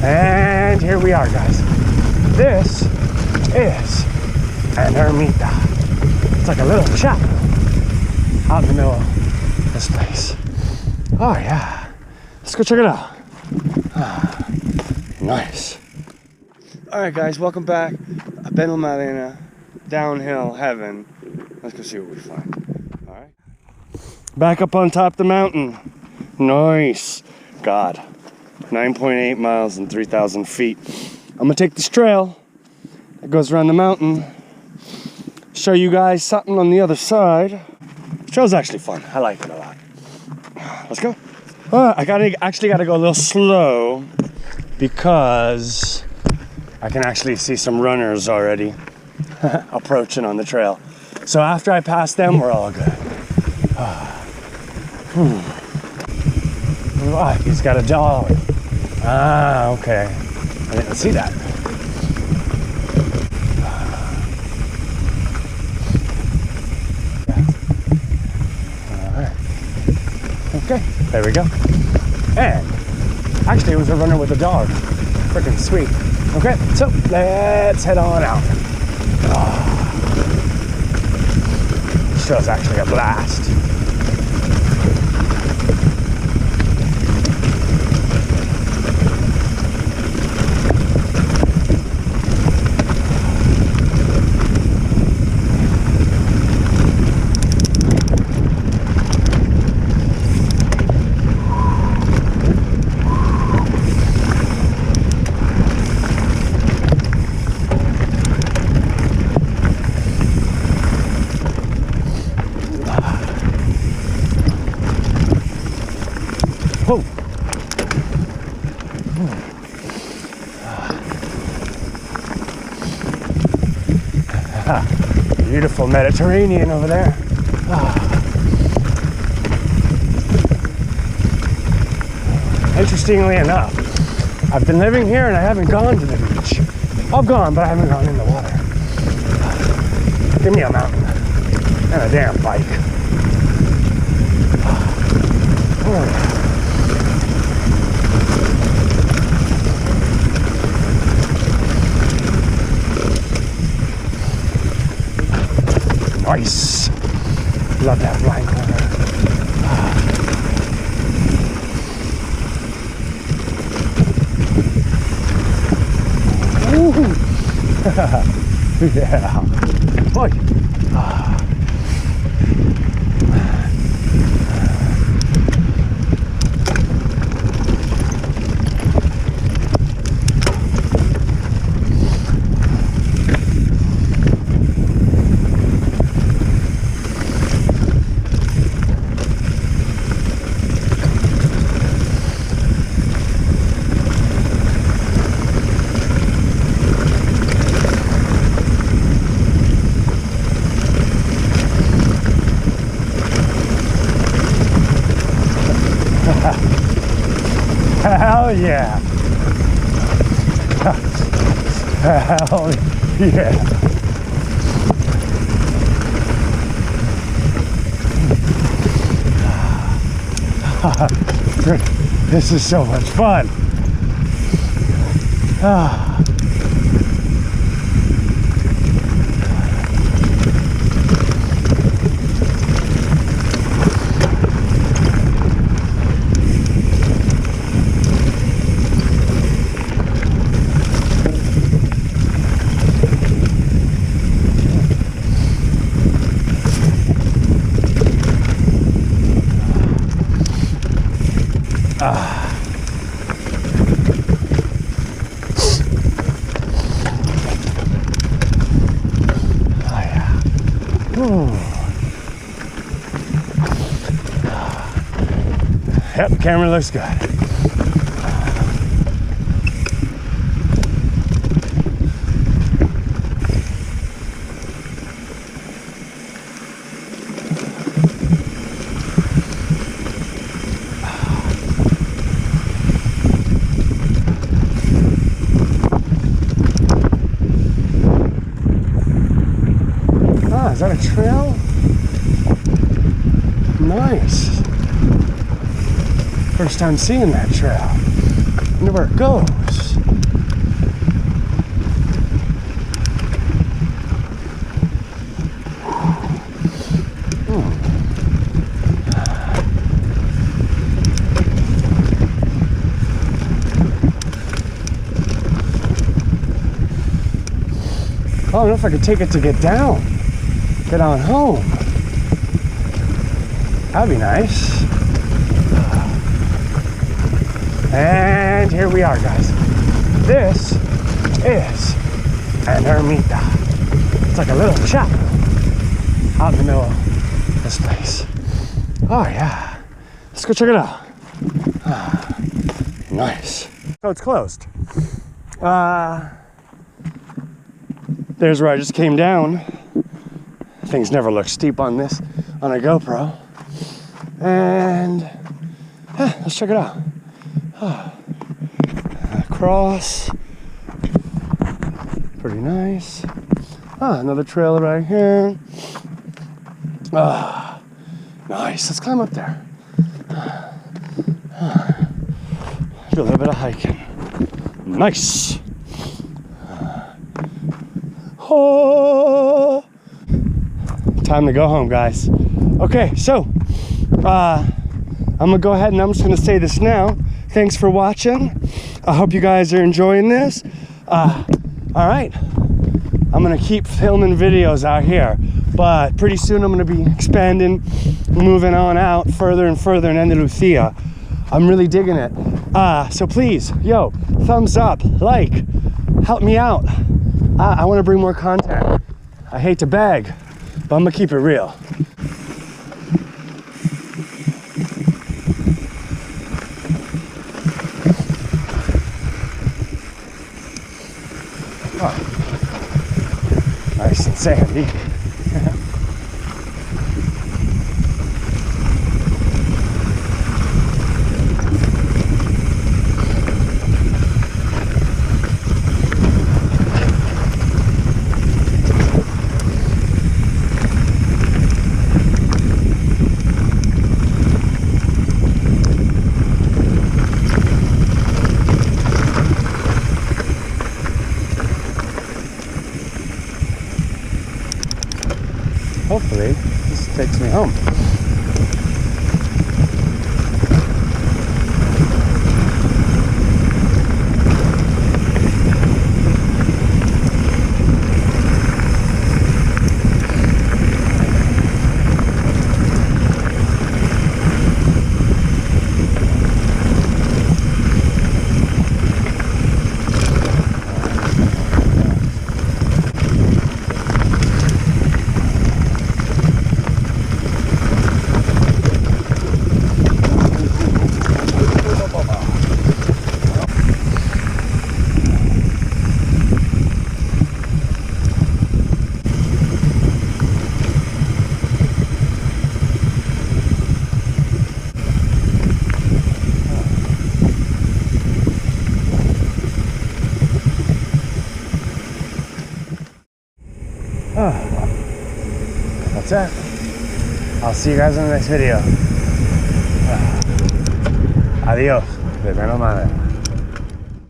And here we are, guys. This is an Ermita. It's like a little chapel out in the middle of this place. Oh yeah, let's go check it out. Nice. All right, guys, welcome back. Benalmadena, downhill heaven. Let's go see what we find. All right. Back up on top of the mountain. Nice. God, 9.8 miles and 3,000 feet. I'm gonna take this trail that goes around the mountain. Show you guys something on the other side. The trail's actually fun. I like it a lot. Let's go. I actually gotta go a little slow because I can actually see some runners already approaching on the trail. So after I pass them, we're all good. He's got a dog. Ah, okay. I didn't see that. Okay, there we go. And actually it was a runner with a dog. Freaking sweet. Okay, so let's head on out. This trail's actually a blast. Whoa. Beautiful Mediterranean over there. Interestingly enough, I've been living here and I haven't gone to the beach. I've gone, but I haven't gone in the water. Give me a mountain and a damn bike. Oh. Nice. Love that blind corner. Ooh. Yeah. Boy. Hell yeah. Hell yeah. This is so much fun. Yep, the camera looks good. Ah, is that a trail? Nice. First time seeing that trail. I wonder where it goes. don't know if I could take it to get down. Get on home. That'd be nice. And here we are, guys. This is an Ermita. It's like a little chapel out in the middle of this place. Oh yeah. Let's go check it out. Nice. So it's closed. There's where I just came down. Things never look steep on this, on a GoPro. And let's check it out. Across. Pretty nice. Another trail right here. Nice. Let's climb up there. Do a little bit of hiking. Nice. Oh. Time to go home, guys. Okay, so I'm gonna go ahead and I'm just gonna say this now. Thanks for watching. I hope you guys are enjoying this. All right, I'm gonna keep filming videos out here, but pretty soon I'm gonna be expanding, moving on out further and further in Andalusia. I'm really digging it. So please, yo, thumbs up, like, help me out. I want to bring more content. I hate to beg, but I'm gonna keep it real. Nice and sandy. Hopefully, this takes me home. That's it. I'll see you guys in the next video. Adios de Benalmadena.